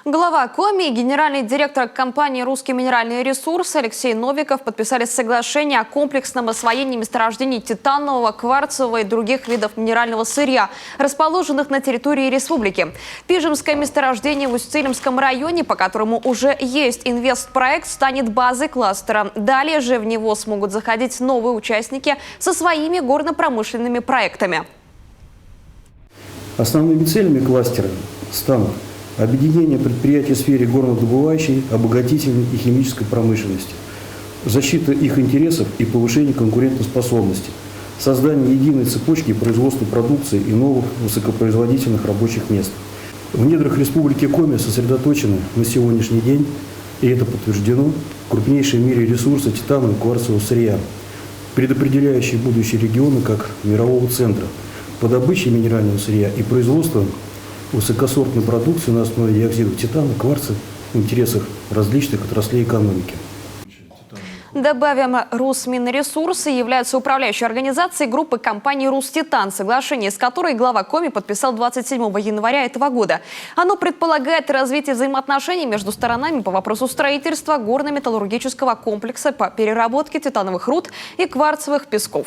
Глава Коми и генеральный директор компании «Русский минеральный ресурс» Алексей Новиков подписали соглашение о комплексном освоении месторождений титанового, кварцевого и других видов минерального сырья, расположенных на территории республики. Пижемское месторождение в Усть-Илимском районе, по которому уже есть инвестпроект, станет базой кластера. Далее же в него смогут заходить новые участники со своими горно-промышленными проектами. Основными целями кластера станут объединение предприятий в сфере горнодобывающей, обогатительной и химической промышленности, защита их интересов и повышение конкурентоспособности, создание единой цепочки производства продукции и новых высокопроизводительных рабочих мест. В недрах Республики Коми сосредоточены на сегодняшний день, и это подтверждено, крупнейшие в мире ресурсы титанового и кварцевого сырья, предопределяющие будущие регионы как мирового центра по добыче минерального сырья и производством высокосортной продукции на основе диоксидов титана, кварца в интересах различных отраслей экономики. Добавим, Русминресурсы являются управляющей организацией группы компаний «Руститан», соглашение с которой глава Коми подписал 27 января этого года. Оно предполагает развитие взаимоотношений между сторонами по вопросу строительства горно-металлургического комплекса по переработке титановых руд и кварцевых песков.